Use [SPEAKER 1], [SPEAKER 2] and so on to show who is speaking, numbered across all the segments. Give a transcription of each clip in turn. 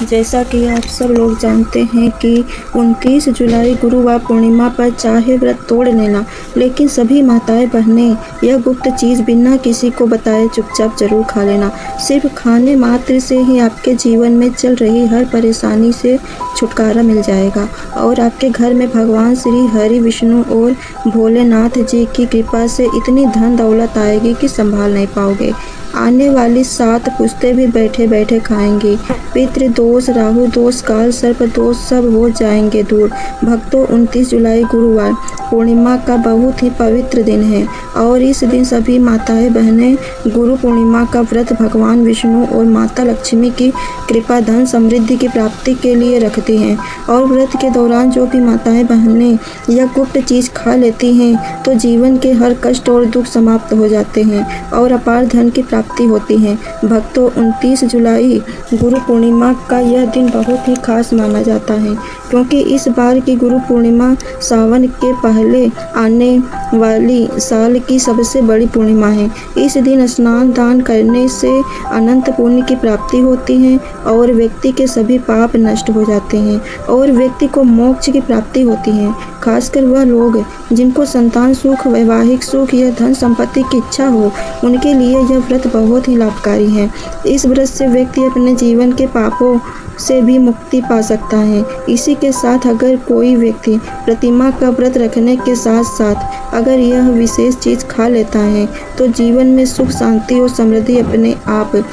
[SPEAKER 1] जैसा कि आप सब लोग जानते हैं कि 29 जुलाई गुरुवार पूर्णिमा पर चाहे व्रत तोड़ लेना, लेकिन सभी माताएं बहनें यह गुप्त चीज़ बिना किसी को बताए चुपचाप जरूर खा लेना। सिर्फ खाने मात्र से ही आपके जीवन में चल रही हर परेशानी से छुटकारा मिल जाएगा और आपके घर में भगवान श्री हरि विष्णु और भोलेनाथ जी की कृपा से इतनी धन दौलत आएगी कि संभाल नहीं पाओगे। आने वाली 7 पुश्तें भी बैठे बैठे खाएंगी। पितृ दोष, राहु दोष, काल सर्प दोष सब हो जाएंगे दूर। भक्तों, 29 जुलाई गुरुवार पूर्णिमा का बहुत ही पवित्र दिन है और इस दिन सभी माताएं बहनें गुरु पूर्णिमा का व्रत भगवान विष्णु और माता लक्ष्मी की कृपा, धन समृद्धि की प्राप्ति के लिए रखती हैं। और व्रत के दौरान जो भी माताएं बहनें यह गुप्त चीज़ खा लेती हैं तो जीवन के हर कष्ट और दुख समाप्त हो जाते हैं और अपार धन की प्राप्ति होती है। भक्तों, 29 जुलाई गुरु पूर्णिमा का यह दिन बहुत ही खास माना जाता है क्योंकि इस बार की गुरु पूर्णिमा सावन के पहले आने वाली साल की सबसे बड़ी पूर्णिमा है। इस दिन स्नान दान करने से अनंत पुण्य की प्राप्ति होती है और व्यक्ति के सभी पाप नष्ट हो जाते हैं और व्यक्ति को मोक्ष की प्राप्ति होती है। खासकर वह लोग जिनको संतान सुख, वैवाहिक सुख या धन संपत्ति की इच्छा हो, उनके लिए यह व्रत बहुत ही लाभकारी है। इस व्रत से व्यक्ति अपने जीवन के पापों से भी मुक्ति पा सकता है। इसी के साथ अगर कोई व्यक्ति प्रतिमा का व्रत रखने के साथ साथ अगर यह विशेष चीज़ खा लेता है तो जीवन में सुख, शांति और समृद्धि अपने आप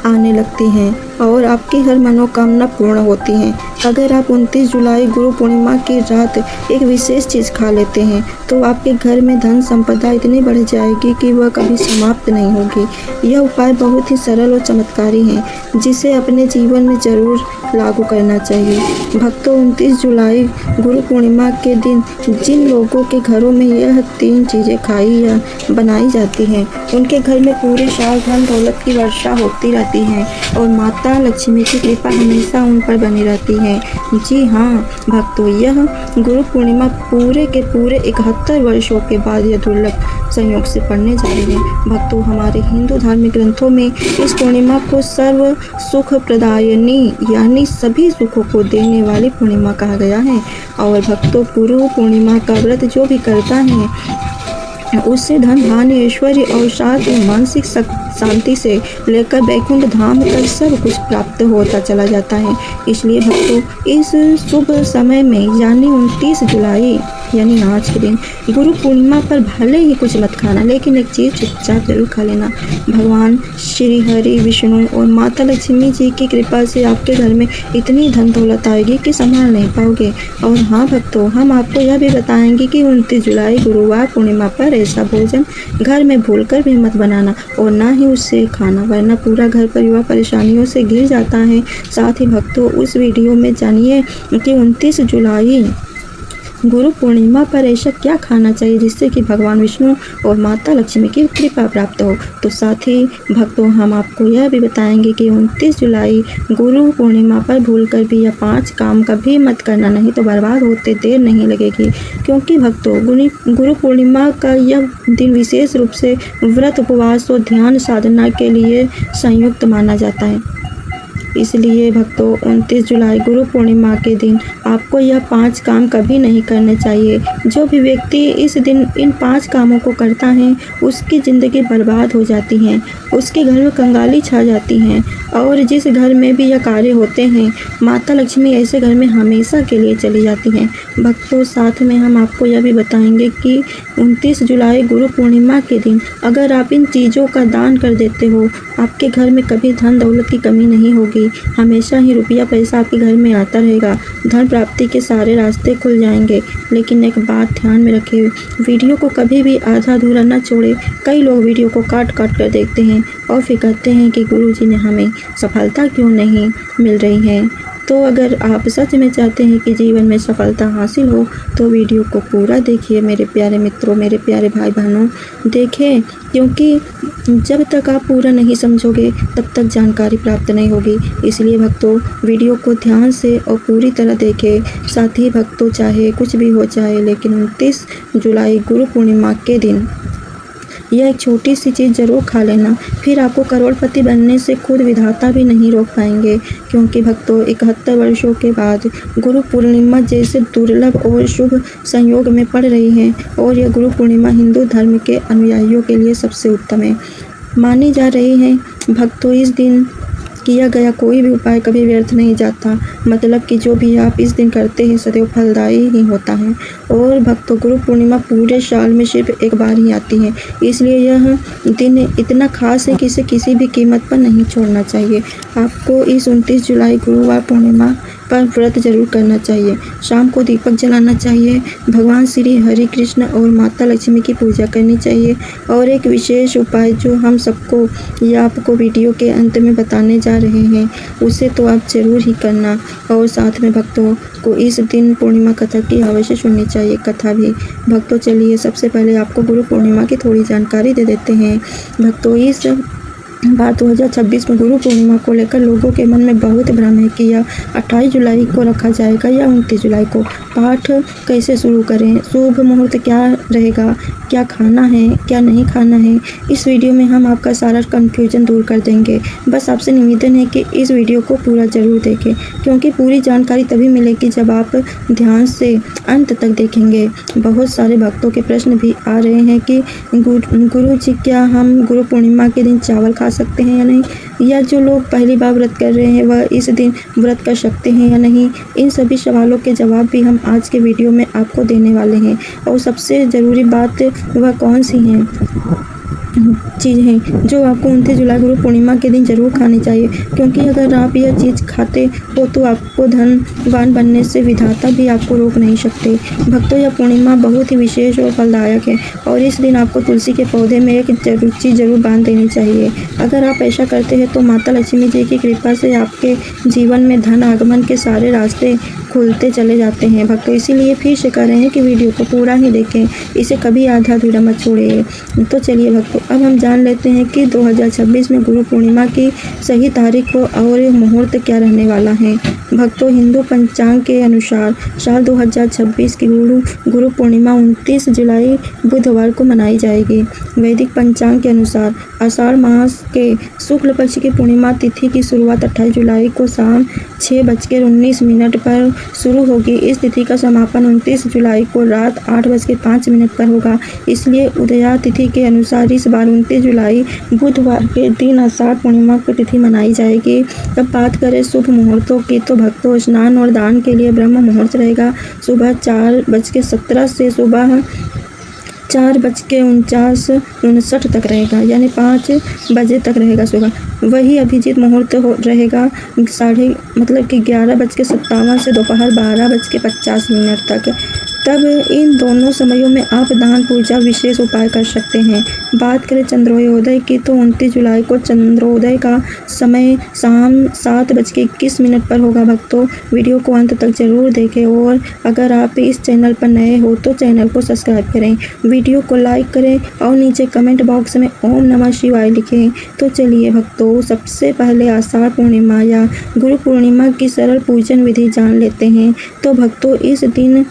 [SPEAKER 1] आने लगती हैं और आपकी हर मनोकामना पूर्ण होती है। अगर आप 29 जुलाई गुरु पूर्णिमा की रात एक विशेष चीज़ खा लेते हैं तो आपके घर में धन संपदा इतनी बढ़ जाएगी कि वह कभी समाप्त नहीं होगी। यह उपाय बहुत ही सरल और चमत्कारी है जिसे अपने जीवन में ज़रूर लागू करना चाहिए। भक्तों, 29 जुलाई गुरु पूर्णिमा के दिन जिन लोगों के घरों में यह 3 चीज़ें खाई या बनाई जाती हैं उनके घर में पूरे साल धन दौलत की वर्षा होती रहती है और माता लक्ष्मी की कृपा हमेशा उन पर बनी रहती है। जी हाँ भक्तों, यह गुरु पूर्णिमा पूरे के पूरे 71 वर्षों के बाद यह दुर्लभ संयोग से पड़ने जा रही है। भक्तों, हमारे हिंदू धार्मिक ग्रंथों में इस पूर्णिमा को सर्व सुख प्रदायिनी यानी सभी सुखों को देने वाली पूर्णिमा कहा गया है। और भक्तों, गुरु पूर्णिमा का व्रत जो भी करता है उससे धन, धान्य, ऐश्वर्य और साथ ही मानसिक शांति से लेकर वैकुंठ धाम तक सब कुछ प्राप्त होता चला जाता है। इसलिए भक्तों, इस शुभ समय में यानी 29 जुलाई यानी आज के दिन गुरु पूर्णिमा पर भले ही कुछ मत खाना, लेकिन एक चीज़ चुपचाप जरूर खा लेना। भगवान श्री हरि विष्णु और माता लक्ष्मी जी की कृपा से आपके घर में इतनी धन दौलत आएगी कि संभाल नहीं पाओगे। और हाँ भक्तों, हम आपको यह भी बताएंगे कि 29 जुलाई गुरुवार पूर्णिमा पर ऐसा भोजन घर में भूलकर भी मत बनाना और ना ही उससे खाना, वरना पूरा घर परिवार परेशानियों से घिर जाता है। साथ ही भक्तों, उस वीडियो में जानिए कि 29 जुलाई गुरु पूर्णिमा पर ऐसा क्या खाना चाहिए जिससे कि भगवान विष्णु और माता लक्ष्मी की कृपा प्राप्त हो। तो साथ ही भक्तों, हम आपको यह भी बताएंगे कि 29 जुलाई गुरु पूर्णिमा पर भूलकर भी यह 5 काम कभी मत करना, नहीं तो बर्बाद होते देर नहीं लगेगी। क्योंकि भक्तों, गुरु पूर्णिमा का यह दिन विशेष रूप से व्रत, उपवास और ध्यान साधना के लिए संयुक्त माना जाता है। इसलिए भक्तों, 29 जुलाई गुरु पूर्णिमा के दिन आपको यह 5 काम कभी नहीं करने चाहिए। जो भी व्यक्ति इस दिन इन 5 कामों को करता है उसकी ज़िंदगी बर्बाद हो जाती है, उसके घर में कंगाली छा जाती है और जिस घर में भी यह कार्य होते हैं माता लक्ष्मी ऐसे घर में हमेशा के लिए चली जाती हैं। भक्तों, साथ में हम आपको यह भी बताएंगे कि 29 जुलाई गुरु पूर्णिमा के दिन अगर आप इन चीज़ों का दान कर देते हो, आपके घर में कभी धन दौलत की कमी नहीं होगी। हमेशा ही रुपया पैसा आपके घर में आता रहेगा, धन प्राप्ति के सारे रास्ते खुल जाएंगे। लेकिन एक बात ध्यान में रखिए, वीडियो को कभी भी आधा अधूरा न छोड़े। कई लोग वीडियो को काट काट कर देखते हैं और फिर कहते हैं कि गुरुजी ने हमें सफलता क्यों नहीं मिल रही है। तो अगर आप सच में चाहते हैं कि जीवन में सफलता हासिल हो तो वीडियो को पूरा देखिए मेरे प्यारे मित्रों, मेरे प्यारे भाई बहनों, देखें, क्योंकि जब तक आप पूरा नहीं समझोगे तब तक जानकारी प्राप्त नहीं होगी। इसलिए भक्तों, वीडियो को ध्यान से और पूरी तरह देखें। साथ ही भक्तों, चाहे कुछ भी हो जाए, लेकिन 29 जुलाई गुरु पूर्णिमा के दिन यह एक छोटी सी चीज़ ज़रूर खा लेना, फिर आपको करोड़पति बनने से खुद विधाता भी नहीं रोक पाएंगे। क्योंकि भक्तों, 71 वर्षों के बाद गुरु पूर्णिमा जैसे दुर्लभ और शुभ संयोग में पड़ रही है, और यह गुरु पूर्णिमा हिंदू धर्म के अनुयायियों के लिए सबसे उत्तम है मानी जा रही है। भक्तों, इस दिन किया गया कोई भी उपाय कभी व्यर्थ नहीं जाता, मतलब कि जो भी आप इस दिन करते हैं सदैव फलदायी ही होता है। और भक्तों, गुरु पूर्णिमा पूरे साल में सिर्फ एक बार ही आती है, इसलिए यह दिन इतना खास है कि इसे किसी भी कीमत पर नहीं छोड़ना चाहिए। आपको इस 29 जुलाई गुरुवार पूर्णिमा पर व्रत जरूर करना चाहिए। शाम को दीपक जलाना चाहिए, भगवान श्री हरि कृष्ण और माता लक्ष्मी की पूजा करनी चाहिए। और एक विशेष उपाय जो हम सबको या आपको वीडियो के अंत में बताने जा रहे हैं, उसे तो आप जरूर ही करना। और साथ में भक्तों को इस दिन पूर्णिमा कथा की अवश्य सुननी चाहिए, कथा भी। भक्तों, चलिए सबसे पहले आपको गुरु पूर्णिमा की थोड़ी जानकारी दे देते हैं। भक्तों, इस बार 2026 में गुरु पूर्णिमा को लेकर लोगों के मन में बहुत भ्रम है कि यह 28 जुलाई को रखा जाएगा या 29 जुलाई को। पाठ कैसे शुरू करें, शुभ मुहूर्त क्या रहेगा, क्या खाना है, क्या नहीं खाना है, इस वीडियो में हम आपका सारा कन्फ्यूजन दूर कर देंगे। बस आपसे निवेदन है कि इस वीडियो को पूरा ज़रूर देखें, क्योंकि पूरी जानकारी तभी मिलेगी जब आप ध्यान से अंत तक देखेंगे। बहुत सारे भक्तों के प्रश्न भी आ रहे हैं कि गुरु जी, क्या हम गुरु पूर्णिमा के दिन चावल खा सकते हैं या नहीं, या जो लोग पहली बार व्रत कर रहे हैं वह इस दिन व्रत कर सकते हैं या नहीं। इन सभी सवालों के जवाब भी हम आज के वीडियो में आपको देने वाले हैं। और सबसे ज़रूरी बात वह कौन सी हैं चीज़ हैं जो आपको 29 जुलाई गुरु पूर्णिमा के दिन जरूर खानी चाहिए, क्योंकि अगर आप यह चीज़ खाते हो तो आपको धनवान बनने से विधाता भी आपको रोक नहीं सकते। भक्तों, यह पूर्णिमा बहुत ही विशेष और फलदायक है, और इस दिन आपको तुलसी के पौधे में एक चीज़ जरूर बांध देनी चाहिए। अगर आप ऐसा करते हैं तो माता लक्ष्मी जी की कृपा से आपके जीवन में धन आगमन के सारे रास्ते खुलते चले जाते हैं। भक्तों, इसीलिए फिर से कह रहे हैं कि वीडियो को पूरा ही देखें, इसे कभी आधा अधूरा मत छोड़िए। तो चलिए भक्तों, अब हम जान लेते हैं कि 2026 में गुरु पूर्णिमा की सही तारीख और मुहूर्त क्या रहने वाला है। भक्तों, हिंदू पंचांग के अनुसार साल 2026 की गुरु पूर्णिमा 29 जुलाई बुधवार को मनाई जाएगी। वैदिक पंचांग के अनुसार आषाढ़ मास के शुक्ल पक्ष की पूर्णिमा तिथि की शुरुआत 28 जुलाई को शाम 6:19 पर शुरू होगी। इस तिथि का समापन 29 जुलाई को रात 8:05 पर होगा। इसलिए उदया तिथि के अनुसार इस बार 29 जुलाई बुधवार के दिन आषाढ़ पूर्णिमा की तिथि मनाई जाएगी। अब बात करें शुभ मुहूर्तों की, तो भक्तों, स्नान और दान के लिए ब्रह्म मुहूर्त रहेगा सुबह 4:17 से सुबह 4:49 तक रहेगा, यानी 5 बजे तक रहेगा सुबह। वही अभिजीत मुहूर्त रहेगा 11:57 से दोपहर 12:50 तक। तब इन दोनों समयों में आप दान, पूजा, विशेष उपाय कर सकते हैं। बात करें चंद्रोदय की, तो 29 जुलाई को चंद्रोदय का समय शाम 7:21 पर होगा। भक्तों, वीडियो को अंत तक जरूर देखें, और अगर आप इस चैनल पर नए हो तो चैनल को सब्सक्राइब करें, वीडियो को लाइक करें और नीचे कमेंट बॉक्स में ओम नमः शिवाय लिखें। तो चलिए भक्तों, सबसे पहले आषाढ़ पूर्णिमा या गुरु पूर्णिमा की सरल पूजन विधि जान लेते हैं। तो भक्तों, इस दिन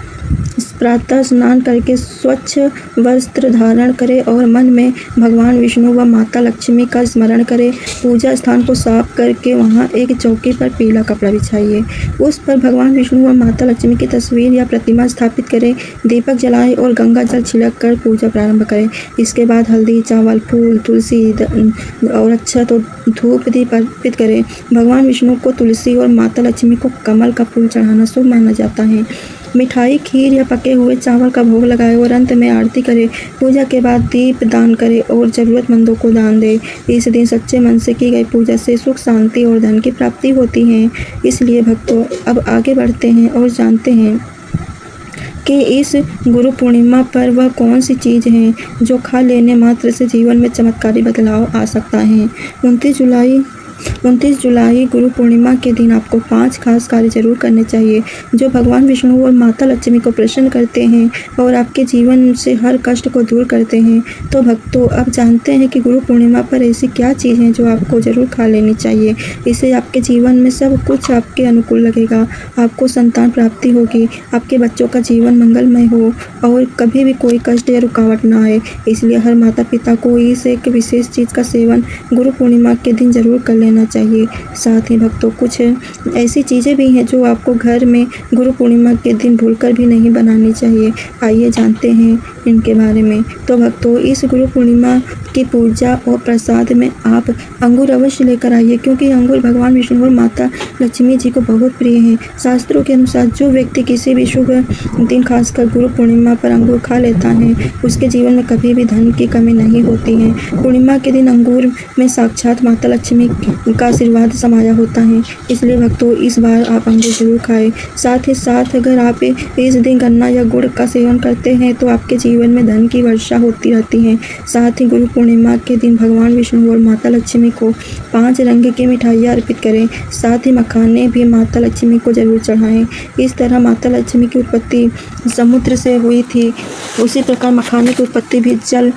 [SPEAKER 1] प्रातः स्नान करके स्वच्छ वस्त्र धारण करें और मन में भगवान विष्णु व माता लक्ष्मी का स्मरण करें। पूजा स्थान को साफ करके वहां एक चौकी पर पीला कपड़ा बिछाइए, उस पर भगवान विष्णु व माता लक्ष्मी की तस्वीर या प्रतिमा स्थापित करें। दीपक जलाएं और गंगा जल छिड़क कर पूजा प्रारंभ करें। इसके बाद हल्दी, चावल, फूल, तुलसी और अक्षत और धूप दीप अर्पित करें। भगवान विष्णु को तुलसी और माता लक्ष्मी को कमल का फूल चढ़ाना शुभ माना जाता है। मिठाई, खीर या पके हुए चावल का भोग लगाएं और अंत में आरती करें। पूजा के बाद दीप दान करें और ज़रूरतमंदों को दान दें। इस दिन सच्चे मन से की गई पूजा से सुख, शांति और धन की प्राप्ति होती है। इसलिए भक्तों, अब आगे बढ़ते हैं और जानते हैं कि इस गुरु पूर्णिमा पर वह कौन सी चीज़ है जो खा लेने मात्र से जीवन में चमत्कारी बदलाव आ सकता है। 29 जुलाई 29 जुलाई गुरु पूर्णिमा के दिन आपको 5 खास कार्य जरूर करने चाहिए जो भगवान विष्णु और माता लक्ष्मी को प्रसन्न करते हैं और आपके जीवन से हर कष्ट को दूर करते हैं। तो भक्तों, आप जानते हैं कि गुरु पूर्णिमा पर ऐसी क्या चीज़ है जो आपको ज़रूर खा लेनी चाहिए। इससे आपके जीवन में सब कुछ आपके अनुकूल लगेगा, आपको संतान प्राप्ति होगी, आपके बच्चों का जीवन मंगलमय हो और कभी भी कोई कष्ट या रुकावट ना आए। इसलिए हर माता पिता को इस एक विशेष चीज़ का सेवन गुरु पूर्णिमा के दिन ज़रूर कर लेना चाहिए। साथ ही भक्तों, कुछ ऐसी चीज़ें भी हैं जो आपको घर में गुरु पूर्णिमा के दिन भूलकर भी नहीं बनानी चाहिए। आइए जानते हैं इनके बारे में। तो भक्तों, इस गुरु पूर्णिमा की पूजा और प्रसाद में आप अंगूर अवश्य लेकर आइए, क्योंकि अंगूर भगवान विष्णु और माता लक्ष्मी जी को बहुत प्रिय हैं। शास्त्रों के अनुसार जो व्यक्ति किसी भी शुभ दिन, खासकर गुरु पूर्णिमा पर अंगूर खा लेता है, उसके जीवन में कभी भी धन की कमी नहीं होती है। पूर्णिमा के दिन अंगूर में साक्षात माता लक्ष्मी का आशीर्वाद समाया होता है। इसलिए भक्तों, इस बार आप अंगूर जरूर खाएं। साथ ही साथ अगर आप इस दिन गन्ना या गुड़ का सेवन करते हैं तो आपके जीवन में धन की वर्षा होती रहती है। साथ ही गुरु पूर्णिमा के दिन भगवान विष्णु और माता लक्ष्मी को 5 रंग की मिठाइयाँ अर्पित करें। साथ ही मखाने भी माता लक्ष्मी को जरूर चढ़ाएं। इस तरह माता लक्ष्मी की उत्पत्ति समुद्र से हुई थी, उसी प्रकार मखाने की उत्पत्ति भी जल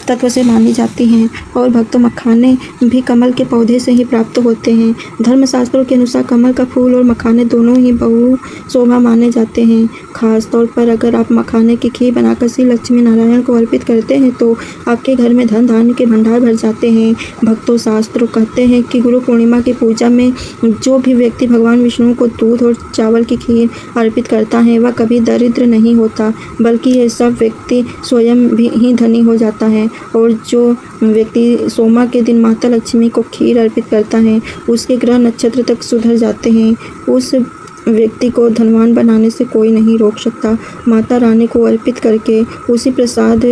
[SPEAKER 1] तत्व से मानी जाती हैं। और भक्तों, मखाने भी कमल के पौधे से ही प्राप्त होते हैं। धर्मशास्त्रों के अनुसार कमल का फूल और मखाने दोनों ही बहु शोभा माने जाते हैं। खास तौर पर अगर आप मखाने की खीर बनाकर श्री लक्ष्मी नारायण को अर्पित करते हैं तो आपके घर में धन धान्य के भंडार भर जाते हैं। भक्तों, शास्त्रों कहते हैं कि गुरु पूर्णिमा की पूजा में जो भी व्यक्ति भगवान विष्णु को दूध और चावल की खीर अर्पित करता है वह कभी दरिद्र नहीं होता, बल्कि ये सब व्यक्ति स्वयं भी ही धनी हो जाता है। और जो व्यक्ति सोमा के दिन माता लक्ष्मी को खीर अर्पित करता है उसके ग्रह नक्षत्र तक सुधर जाते हैं। उस व्यक्ति को धनवान बनाने से कोई नहीं रोक सकता। माता रानी को अर्पित करके उसी प्रसाद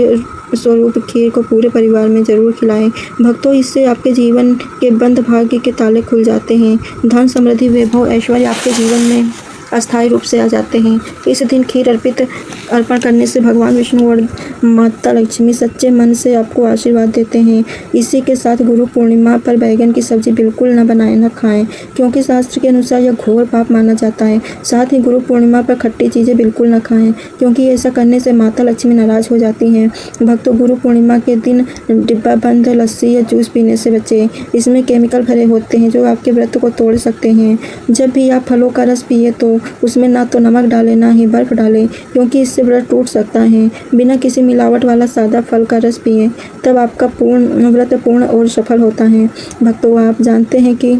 [SPEAKER 1] स्वरूप खीर को पूरे परिवार में जरूर खिलाएं। भक्तों, इससे आपके जीवन के बंद भाग्य के ताले खुल जाते हैं। धन, समृद्धि, वैभव, ऐश्वर्य आपके जीवन में अस्थायी रूप से आ जाते हैं। इस दिन खीर अर्पण करने से भगवान विष्णु और माता लक्ष्मी सच्चे मन से आपको आशीर्वाद देते हैं। इसी के साथ गुरु पूर्णिमा पर बैगन की सब्जी बिल्कुल न बनाएं, न खाएं, क्योंकि शास्त्र के अनुसार यह घोर पाप माना जाता है। साथ ही गुरु पूर्णिमा पर खट्टी चीज़ें बिल्कुल न खाएं, क्योंकि ऐसा करने से माता लक्ष्मी नाराज हो जाती हैं। भक्तों, गुरु पूर्णिमा के दिन डिब्बा बंद लस्सी या जूस पीने से बचें। इसमें केमिकल भरे होते हैं जो आपके व्रत को तोड़ सकते हैं। जब भी आप फलों का रस पिए तो उसमें ना तो नमक डालें ना ही बर्फ डालें, क्योंकि इससे व्रत टूट सकता है। बिना किसी मिलावट वाला सादा फल का रस पिएं, तब आपका व्रत पूर्ण और सफल होता है। भक्तों, आप जानते हैं कि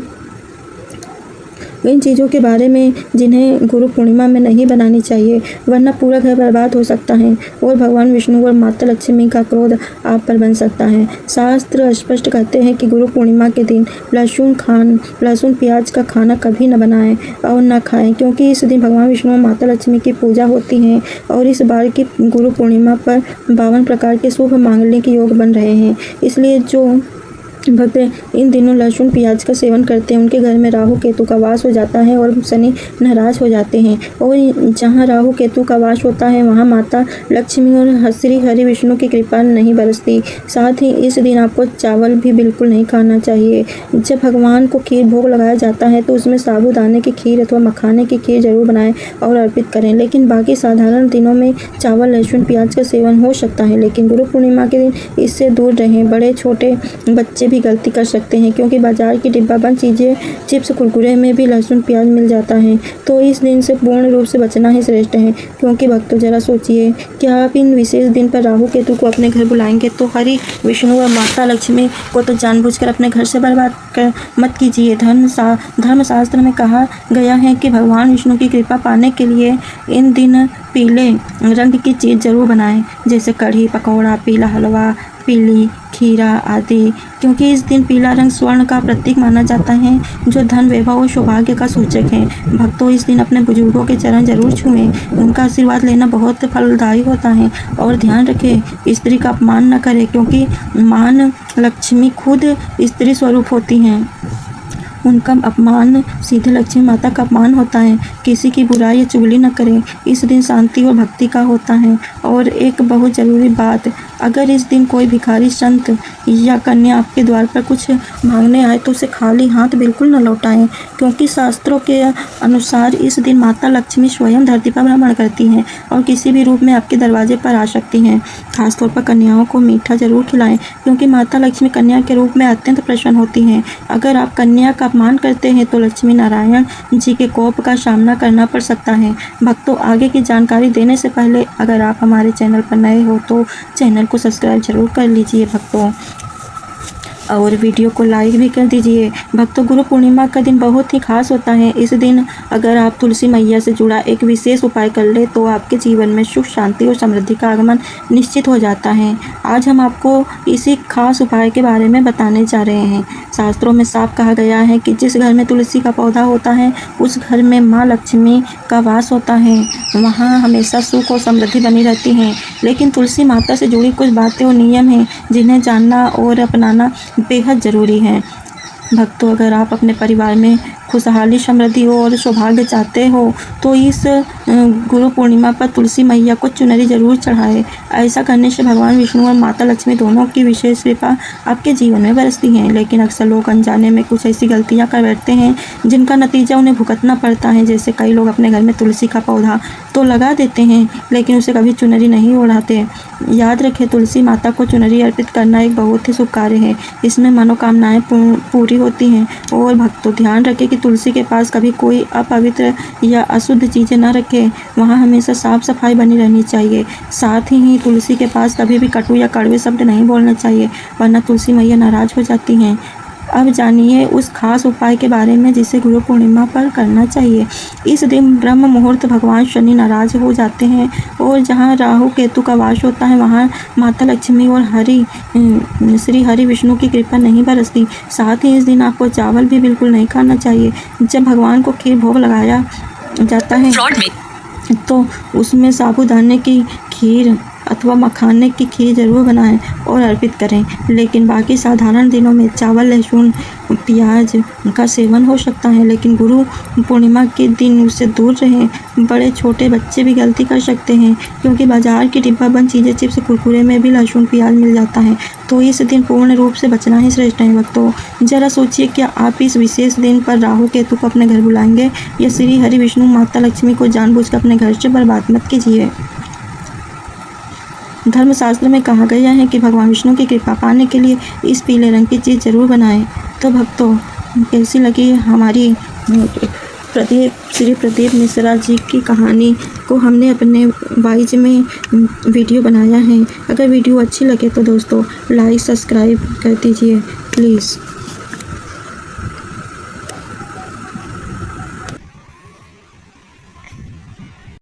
[SPEAKER 1] इन चीज़ों के बारे में जिन्हें गुरु पूर्णिमा में नहीं बनानी चाहिए, वरना पूरा घर बर्बाद हो सकता है और भगवान विष्णु और माता लक्ष्मी का क्रोध आप पर बन सकता है। शास्त्र स्पष्ट कहते हैं कि गुरु पूर्णिमा के दिन लहसुन प्याज का खाना कभी न बनाएं और न खाएं, क्योंकि इस दिन भगवान विष्णु और माता लक्ष्मी की पूजा होती है और इस बार की गुरु पूर्णिमा पर 52 प्रकार के शुभ मांगलिक योग बन रहे हैं। इसलिए जो भक्त इन दिनों लहसुन प्याज का सेवन करते हैं उनके घर में राहु केतु का वास हो जाता है और शनि नाराज हो जाते हैं। और जहाँ राहु केतु का वास होता है वहाँ माता लक्ष्मी और श्री हरि विष्णु की कृपा नहीं बरसती। साथ ही इस दिन आपको चावल भी बिल्कुल नहीं खाना चाहिए। जब भगवान को खीर भोग लगाया जाता है तो उसमें साबूदाने की खीर अथवा मखाने की खीर जरूर बनाएं और अर्पित करें, लेकिन बाकी साधारण दिनों में चावल, लहसुन, प्याज का सेवन हो सकता है, लेकिन गुरु पूर्णिमा के दिन इससे दूर रहें। बड़े छोटे बच्चे गलती कर सकते हैं, क्योंकि बाजार की डिब्बाबंद चीज़ें, चिप्स, कुरकुरे में भी लहसुन प्याज मिल जाता है। तो इस दिन से पूर्ण रूप से बचना ही श्रेष्ठ है। क्योंकि भक्तों, जरा सोचिए, क्या आप इन विशेष दिन पर राहु केतु को अपने घर बुलाएंगे तो हरि विष्णु और माता लक्ष्मी को तो जानबूझकर अपने घर से बर्बाद मत कीजिए। धर्मशास्त्र में कहा गया है कि भगवान विष्णु की कृपा पाने के लिए इन दिन पीले रंग की चीज़ जरूर बनाएं, जैसे कढ़ी, पकौड़ा, पीला हलवा, पीली खीरा आदि, क्योंकि इस दिन पीला रंग स्वर्ण का प्रतीक माना जाता है जो धन, वैभव और सौभाग्य का सूचक है। भक्तों, इस दिन अपने बुजुर्गों के चरण जरूर छुएं, उनका आशीर्वाद लेना बहुत फलदायी होता है। और ध्यान रखें, स्त्री का अपमान न करें, क्योंकि मान लक्ष्मी खुद स्त्री स्वरूप होती हैं। उनका अपमान सीधे लक्ष्मी माता का अपमान होता है। किसी की बुराई या चुगली न करें। इस दिन शांति और भक्ति का होता है। और एक बहुत ज़रूरी बात, अगर इस दिन कोई भिखारी, संत या कन्या आपके द्वार पर कुछ मांगने आए तो उसे खाली हाथ बिल्कुल न लौटाएं, क्योंकि शास्त्रों के अनुसार इस दिन माता लक्ष्मी स्वयं धरती पर भ्रमण करती हैं और किसी भी रूप में आपके दरवाजे पर आ सकती हैं। खासतौर पर कन्याओं को मीठा जरूर खिलाएं, क्योंकि माता लक्ष्मी कन्या के रूप में अत्यंत प्रसन्न होती हैं। अगर आप कन्या का अपमान करते हैं तो लक्ष्मी नारायण जी के कोप का सामना करना पड़ सकता है। भक्तों, आगे की जानकारी देने से पहले अगर आप हमारे चैनल पर नए हो तो चैनल को सब्सक्राइब जरूर कर लीजिए भक्तों, और वीडियो को लाइक भी कर दीजिए। भक्तों, गुरु पूर्णिमा का दिन बहुत ही खास होता है। इस दिन अगर आप तुलसी मैया से जुड़ा एक विशेष उपाय कर ले तो आपके जीवन में सुख, शांति और समृद्धि का आगमन निश्चित हो जाता है। आज हम आपको इसी खास उपाय के बारे में बताने जा रहे हैं। शास्त्रों में साफ कहा गया है कि जिस घर में तुलसी का पौधा होता है उस घर में माँ लक्ष्मी का वास होता है, वहाँ हमेशा सुख और समृद्धि बनी रहती है। लेकिन तुलसी माता से जुड़ी कुछ बातें और नियम हैं जिन्हें जानना और अपनाना बेहद ज़रूरी है। भक्तों, अगर आप अपने परिवार में खुशहाली, समृद्धि और सौभाग्य चाहते हो तो इस गुरु पूर्णिमा पर तुलसी मैया को चुनरी जरूर चढ़ाएं। ऐसा करने से भगवान विष्णु और माता लक्ष्मी दोनों की विशेष कृपा आपके जीवन में बरसती है। लेकिन अक्सर लोग अनजाने में कुछ ऐसी गलतियां कर बैठते हैं जिनका नतीजा उन्हें भुगतना पड़ता है। जैसे कई लोग अपने घर में तुलसी का पौधा तो लगा देते हैं लेकिन उसे कभी चुनरी नहीं ओढ़ाते। याद रखें, तुलसी माता को चुनरी अर्पित करना एक बहुत ही शुभ कार्य है। इसमें मनोकामनाएं पूरी होती हैं। और भक्तों, ध्यान रखें कि तुलसी के पास कभी कोई अपवित्र या अशुद्ध चीज़ें न रखें। वहाँ हमेशा साफ सफाई बनी रहनी चाहिए। साथ ही तुलसी के पास कभी भी कटु या कड़वे शब्द नहीं बोलना चाहिए, वरना तुलसी मैया नाराज हो जाती हैं। अब जानिए उस खास उपाय के बारे में जिसे गुरु पूर्णिमा पर करना चाहिए। इस दिन ब्रह्म मुहूर्त भगवान शनि नाराज हो जाते हैं और जहाँ राहु केतु का वास होता है वहाँ माता लक्ष्मी और श्री हरि विष्णु की कृपा नहीं बरसती। साथ ही इस दिन आपको चावल भी बिल्कुल नहीं खाना चाहिए। जब भगवान को खीर भोग लगाया जाता है तो उसमें साबूदाने की खीर अथवा मखाने की खीर जरूर बनाएं और अर्पित करें। लेकिन बाकी साधारण दिनों में चावल, लहसुन, प्याज का सेवन हो सकता है, लेकिन गुरु पूर्णिमा के दिन उससे दूर रहें। बड़े छोटे बच्चे भी गलती कर सकते हैं, क्योंकि बाजार की डिब्बाबंद चीज़ें, चिप्स, कुरकुरे में भी लहसुन, प्याज मिल जाता है, तो इस दिन पूर्ण रूप से बचना ही श्रेष्ठ है। भक्तों, जरा सोचिए, क्या आप इस विशेष दिन पर राहु केतु को अपने घर बुलाएंगे या श्री हरि विष्णु माता लक्ष्मी को जानबूझकर अपने घर से बर्बाद मत कीजिए। धर्मशास्त्र में कहा गया है कि भगवान विष्णु की कृपा पाने के लिए इस पीले रंग की चीज़ जरूर बनाएं। तो भक्तों, कैसी लगी हमारी श्री प्रदीप मिश्रा जी की कहानी को हमने अपने वाइज में वीडियो बनाया है। अगर वीडियो अच्छी लगे तो दोस्तों लाइक, सब्सक्राइब कर दीजिए प्लीज़।